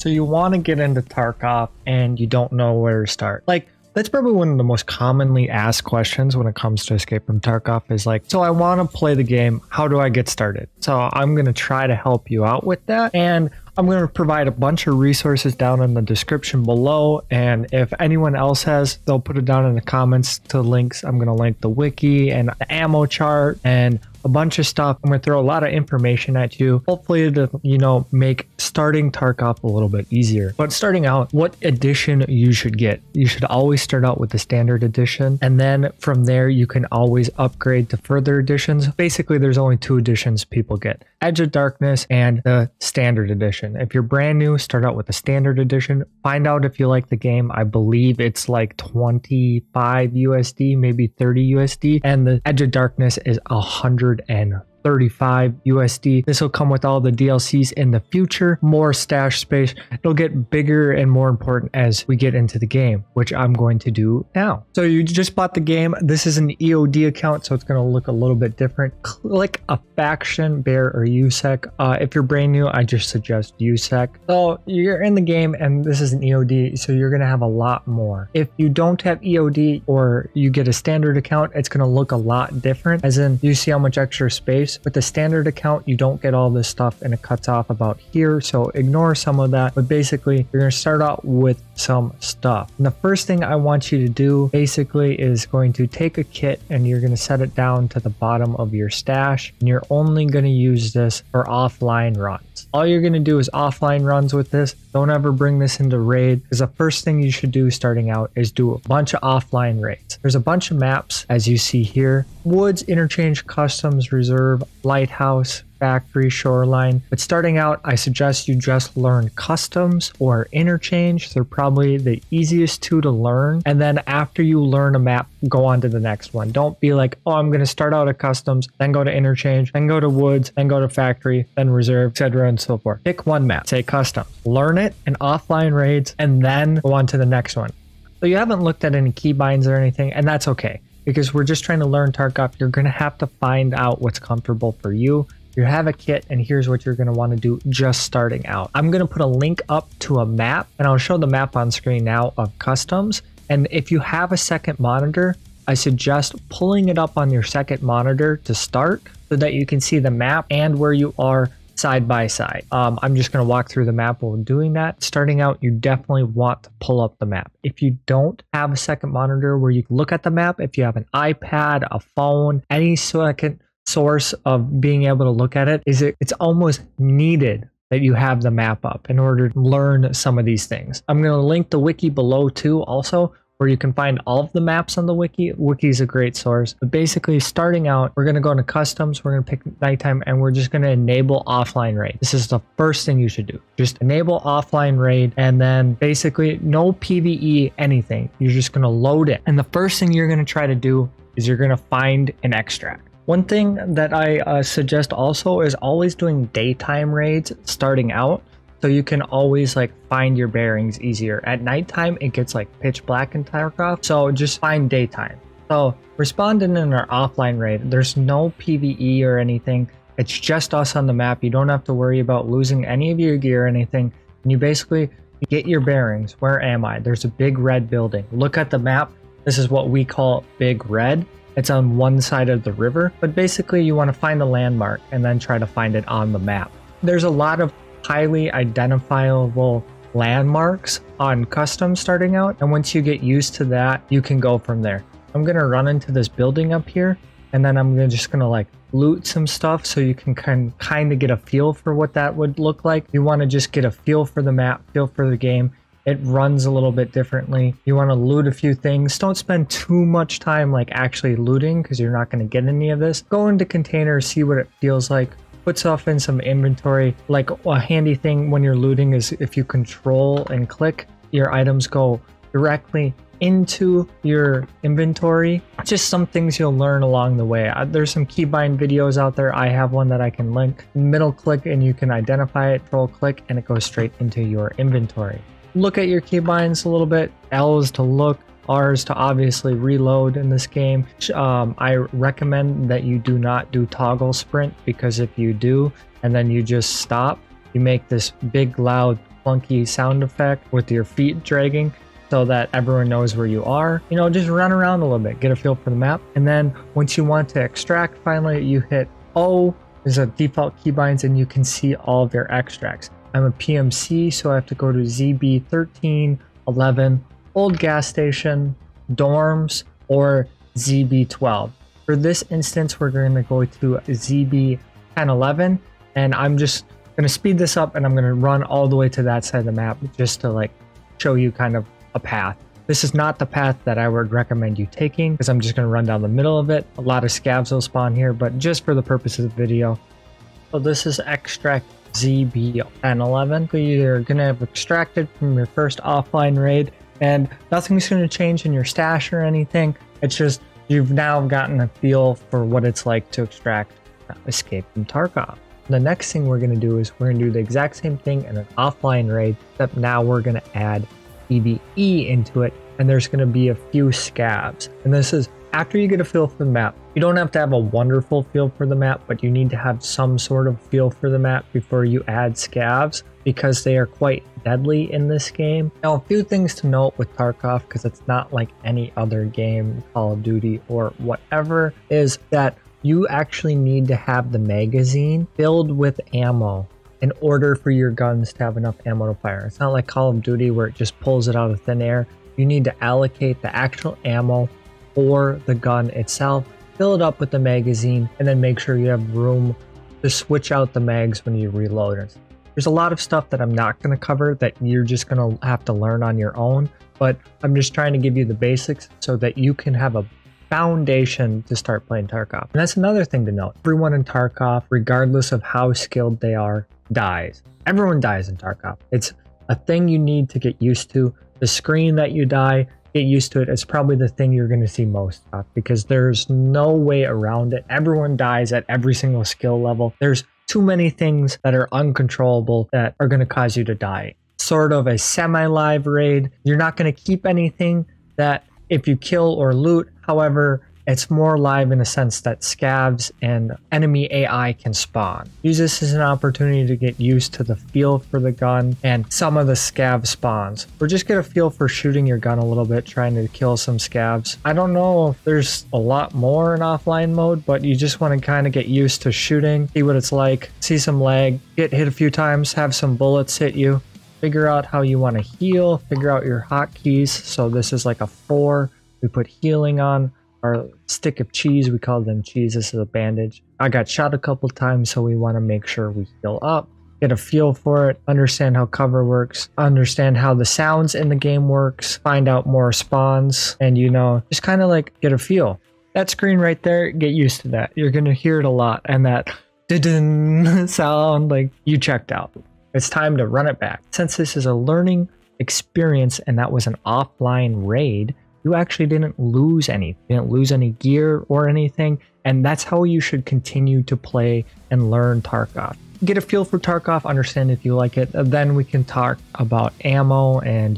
So you want to get into Tarkov and you don't know where to start. Like, that's probably one of the most commonly asked questions when it comes to Escape from Tarkov is like, so I want to play the game. How do I get started? So I'm going to try to help you out with that. And I'm going to provide a bunch of resources down in the description below. And if anyone else has, they'll put it down in the comments to links. I'm going to link the wiki and the ammo chart and a bunch of stuff. I'm going to throw a lot of information at you, hopefully to, make starting Tarkov a little bit easier. But starting out, what edition you should get? You should always start out with the standard edition. And then from there, you can always upgrade to further editions. Basically, there's only 2 editions people get: Edge of Darkness and the standard edition. If you're brand new, start out with the standard edition. Find out if you like the game. I believe it's like 25 USD, maybe 30 USD. And the Edge of Darkness is 135 USD. This will come with all the DLCs in the future, more stash space. It'll get bigger and more important as we get into the game, which I'm going to do now. So you just bought the game. This is an EOD account, so it's going to look a little bit different. Click a faction, bear, or USEC. If you're brand new, I just suggest USEC. So you're in the game and this is an EOD, so you're going to have a lot more. If you don't have EOD or you get a standard account, it's going to look a lot different, as in you see how much extra space. With the standard account, you don't get all this stuff and it cuts off about here, so ignore some of that. But basically, you're going to start out with some stuff. And the first thing I want you to do basically is going to take a kit and you're going to set it down to the bottom of your stash, and you're only going to use this for offline runs. All you're going to do is offline runs with this. Don't ever bring this into raid, because the first thing you should do starting out is do a bunch of offline raids. There's a bunch of maps, as you see here: Woods, Interchange, Customs, Reserve, Lighthouse, Factory, Shoreline. But starting out, I suggest you just learn Customs or Interchange. They're probably the easiest 2 to learn. And then after you learn a map, go on to the next one. Don't be like, oh, I'm going to start out at Customs, then go to Interchange, then go to Woods, then go to Factory, then Reserve, etc. and so forth. Pick one map, say Customs, learn it in offline raids, and then go on to the next one. So you haven't looked at any keybinds or anything, and that's okay, because we're just trying to learn Tarkov. You're going to have to find out what's comfortable for you. You have a kit, and here's what you're going to want to do just starting out. I'm going to put a link up to a map, and I'll show the map on screen now of Customs. And if you have a second monitor, I suggest pulling it up on your second monitor to start so that you can see the map and where you are side by side. I'm just going to walk through the map while doing that. Starting out, you definitely want to pull up the map. If you don't have a second monitor where you can look at the map, if you have an iPad, a phone, any second source of being able to look at it, it's almost needed that you have the map up in order to learn some of these things. I'm going to link the wiki below too, also, where you can find all of the maps on the wiki. Wiki is a great source. But basically, starting out, we're going to go into Customs, we're going to pick nighttime, and we're just going to enable offline raid. This is the first thing you should do. Just enable offline raid, and then basically no PvE anything. You're just going to load it. And the first thing you're going to try to do is you're going to find an extract. One thing that I suggest also is always doing daytime raids starting out, so you can always find your bearings easier. At nighttime, it gets pitch black in Tarkov, so just find daytime. So responding in our offline raid, there's no PvE or anything. It's just us on the map. You don't have to worry about losing any of your gear or anything. And you basically get your bearings. Where am I? There's a big red building. Look at the map. This is what we call Big Red. It's on one side of the river, but basically you want to find a landmark and then try to find it on the map. There's a lot of highly identifiable landmarks on Customs starting out, and once you get used to that, you can go from there. I'm going to run into this building up here, and then I'm just going to loot some stuff so you can kind of get a feel for what that would look like. You want to just get a feel for the map, feel for the game. It runs a little bit differently. You want to loot a few things. Don't spend too much time actually looting, because you're not going to get any of this. Go into containers, see what it feels like. Put stuff in some inventory. A handy thing when you're looting is if you control and click, your items go directly into your inventory. Just some things you'll learn along the way. There's some keybind videos out there. I have one that I can link. Middle click and you can identify it. Control click and it goes straight into your inventory. Look at your keybinds a little bit. L is to look, R is to obviously reload in this game. I recommend that you do not do toggle sprint, because if you do and then you just stop, you make this big loud funky sound effect with your feet dragging so that everyone knows where you are. You know, just run around a little bit, get a feel for the map. And then once you want to extract, finally you hit O. There's a default keybinds and you can see all of your extracts. I'm a PMC, so I have to go to ZB 13, 11, old gas station, dorms, or ZB 12. For this instance, we're going to go to ZB 1011, and I'm just going to speed this up and I'm going to run all the way to that side of the map just to like show you kind of a path. This is not the path that I would recommend you taking because I'm just going to run down the middle of it. A lot of scavs will spawn here, but just for the purpose of the video. So this is extract ZB 1011. You're going to have extracted from your first offline raid, and nothing's going to change in your stash or anything. It's just you've now gotten a feel for what it's like to extract Escape from Tarkov. The next thing we're going to do is we're going to do the exact same thing in an offline raid, except now we're going to add PvE into it, and there's going to be a few scavs. And this is after you get a feel for the map. You don't have to have a wonderful feel for the map, but you need to have some sort of feel for the map before you add scavs, because they are quite deadly in this game. Now, a few things to note with Tarkov, because it's not like any other game, Call of Duty or whatever, is that you actually need to have the magazine filled with ammo in order for your guns to have enough ammo to fire. It's not like Call of Duty where it just pulls it out of thin air. You need to allocate the actual ammo for the gun itself, fill it up with the magazine, and then make sure you have room to switch out the mags when you reload. There's a lot of stuff that I'm not going to cover that you're just going to have to learn on your own, but I'm just trying to give you the basics so that you can have a foundation to start playing Tarkov. And that's another thing to note. Everyone in Tarkov, regardless of how skilled they are, dies. Everyone dies in Tarkov. It's a thing you need to get used to. The screen that you die, get used to it. It's probably the thing you're going to see most of because there's no way around it. Everyone dies at every single skill level. There's too many things that are uncontrollable that are going to cause you to die. Sort of a semi-live raid. You're not going to keep anything that if you kill or loot. However, it's more live in a sense that scavs and enemy AI can spawn. Use this as an opportunity to get used to the feel for the gun and some of the scav spawns. Or just get a feel for shooting your gun a little bit, trying to kill some scavs. I don't know if there's a lot more in offline mode, but you just want to kind of get used to shooting, see what it's like, see some lag, get hit a few times, have some bullets hit you, figure out how you want to heal, figure out your hotkeys. So this is like a 4. We put healing on. Our stick of cheese, we call them cheese. This is a bandage. I got shot a couple times, so we want to make sure we heal up, get a feel for it, understand how cover works, understand how the sounds in the game works, find out more spawns, and just kind of like get a feel. That screen right there, get used to that. You're going to hear it a lot, and that didn't sound like you checked out. It's time to run it back. Since this is a learning experience and that was an offline raid, you actually didn't lose any. You didn't lose any gear or anything. And that's how you should continue to play and learn Tarkov. Get a feel for Tarkov, understand if you like it. Then we can talk about ammo and,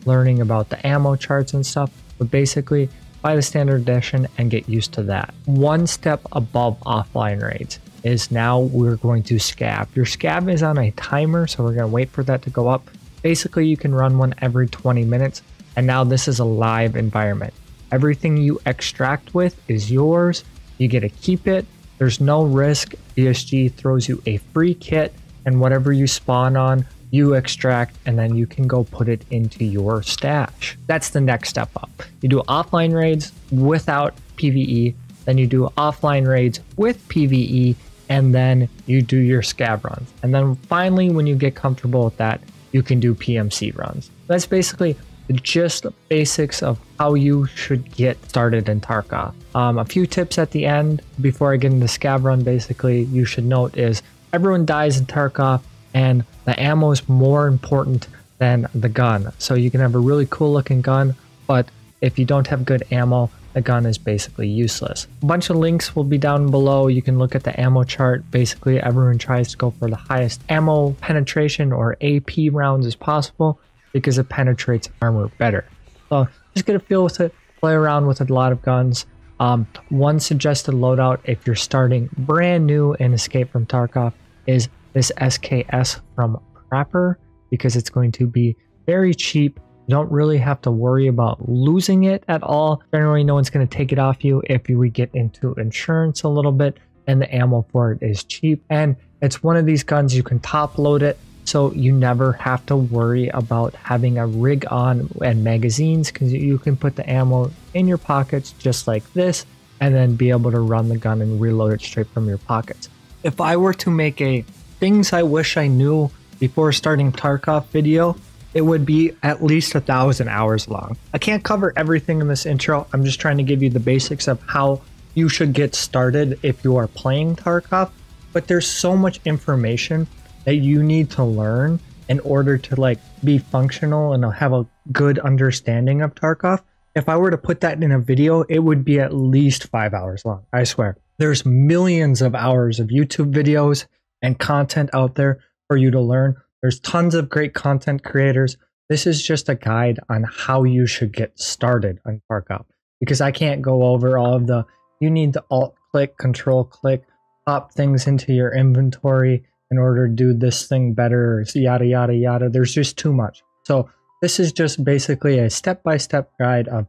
learning about the ammo charts and stuff. But basically, buy the standard edition and get used to that. One step above offline raids is now we're going to scav. Your scav is on a timer, so we're going to wait for that to go up. Basically, you can run one every 20 minutes. And now this is a live environment. Everything you extract with is yours. You get to keep it. There's no risk. BSG throws you a free kit, and whatever you spawn on, you extract, and then you can go put it into your stash. That's the next step up. You do offline raids without PvE, then you do offline raids with PvE, and then you do your scav runs. And then finally, when you get comfortable with that, you can do PMC runs. That's basically just the basics of how you should get started in Tarkov. A few tips at the end before I get into scav run. Basically, you should note is everyone dies in Tarkov, and the ammo is more important than the gun. So you can have a really cool looking gun, but if you don't have good ammo, the gun is basically useless. A bunch of links will be down below. You can look at the ammo chart. Basically, everyone tries to go for the highest ammo penetration or AP rounds as possible, because it penetrates armor better. So just get a feel with it, play around with a lot of guns. One suggested loadout if you're starting brand new in Escape from Tarkov is this SKS from Prepper. because it's going to be very cheap. You don't really have to worry about losing it at all. Generally, no one's going to take it off you if we get into insurance a little bit, and the ammo for it is cheap. And it's one of these guns you can top load it, so you never have to worry about having a rig on and magazines, because you can put the ammo in your pockets just like this and then be able to run the gun and reload it straight from your pockets. If I were to make a things I wish I knew before starting Tarkov video, it would be at least 1,000 hours long. I can't cover everything in this intro. I'm just trying to give you the basics of how you should get started if you are playing Tarkov, but there's so much information that you need to learn in order to like be functional and have a good understanding of Tarkov. If I were to put that in a video, it would be at least 5 hours long, I swear. There's millions of hours of YouTube videos and content out there for you to learn. There's tons of great content creators. This is just a guide on how you should get started on Tarkov, because I can't go over all of the, you need to alt click, control click, pop things into your inventory in order to do this thing better, yada, yada, yada. There's just too much. So this is just basically a step-by-step guide of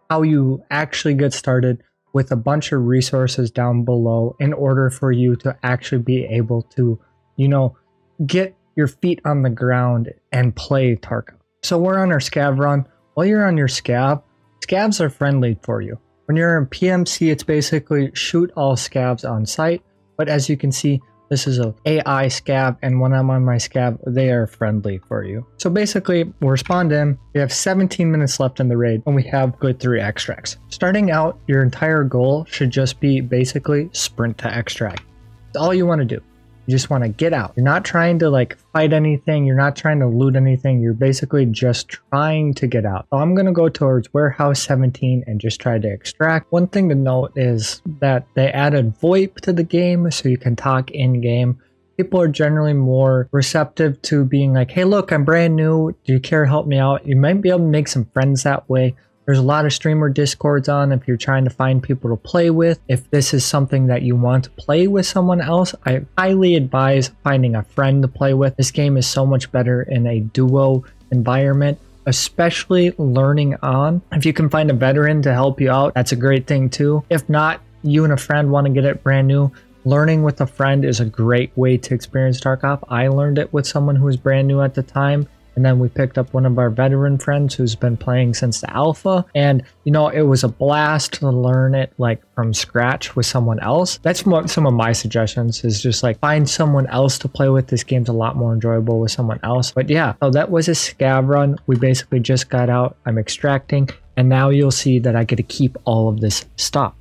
how you actually get started, with a bunch of resources down below in order for you to actually be able to, you know, get your feet on the ground and play Tarkov. So we're on our Scav Run. While you're on your Scav, Scavs are friendly for you. When you're in PMC, it's basically shoot all Scavs on sight. But as you can see, this is a AI Scav, and when I'm on my Scav, they are friendly for you. So basically, we're spawned in, we have 17 minutes left in the raid, and we have good 3 extracts. Starting out, your entire goal should just be basically sprint to extract. That's all you want to do. You just want to get out. You're not trying to like fight anything. You're not trying to loot anything. You're basically just trying to get out. So I'm going to go towards warehouse 17 and just try to extract. One thing to note is that they added VoIP to the game, so you can talk in game. People are generally more receptive to being like, hey, look, I'm brand new. Do you care to help me out? You might be able to make some friends that way. There's a lot of streamer discords on if you're trying to find people to play with. If this is something that you want to play with someone else, I highly advise finding a friend to play with. This game is so much better in a duo environment, especially learning on. If you can find a veteran to help you out, that's a great thing too. If not, you and a friend want to get it brand new, learning with a friend is a great way to experience Tarkov. I learned it with someone who was brand new at the time. And then we picked up one of our veteran friends who's been playing since the alpha. And, you know, it was a blast to learn it like from scratch with someone else. That's what some of my suggestions is, just like find someone else to play with. This game's a lot more enjoyable with someone else. But yeah, so that was a Scav Run. We basically just got out. I'm extracting. And now you'll see that I get to keep all of this stuff.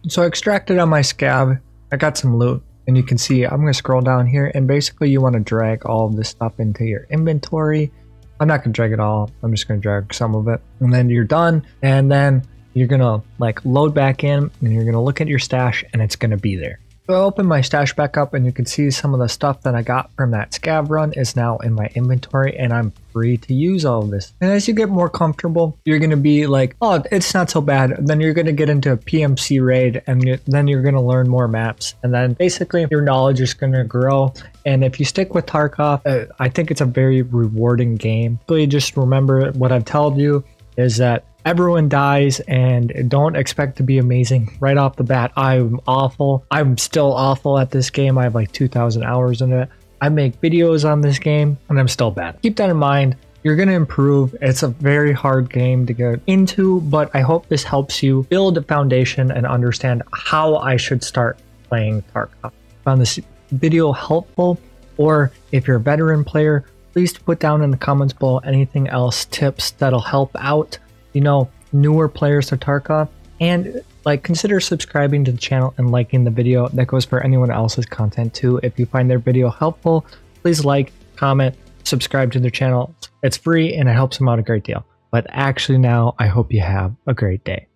So I extracted on my Scav. I got some loot. And you can see, I'm going to scroll down here, and basically you want to drag all of this stuff into your inventory. I'm not going to drag it all. I'm just going to drag some of it. And then you're done. And then you're going to like load back in, and you're going to look at your stash, and it's going to be there. So I open my stash back up, and you can see some of the stuff that I got from that Scav Run is now in my inventory, and I'm free to use all of this. And as you get more comfortable, you're going to be like, oh, it's not so bad. Then you're going to get into a PMC raid, and then you're going to learn more maps. And then basically your knowledge is going to grow. And if you stick with Tarkov, I think it's a very rewarding game. Really just remember what I've told you is that everyone dies, and don't expect to be amazing right off the bat. I'm awful. I'm still awful at this game. I have like 2,000 hours in it. I make videos on this game, and I'm still bad. Keep that in mind. You're going to improve. It's a very hard game to get into, but I hope this helps you build a foundation and understand how I should start playing Tarkov. Found this video helpful, or if you're a veteran player, please put down in the comments below anything else, tips that'll help out, you know, newer players to Tarkov. And like, consider subscribing to the channel and liking the video. That goes for anyone else's content too. If you find their video helpful, please like, comment, subscribe to their channel. It's free and it helps them out a great deal. But actually now, I hope you have a great day.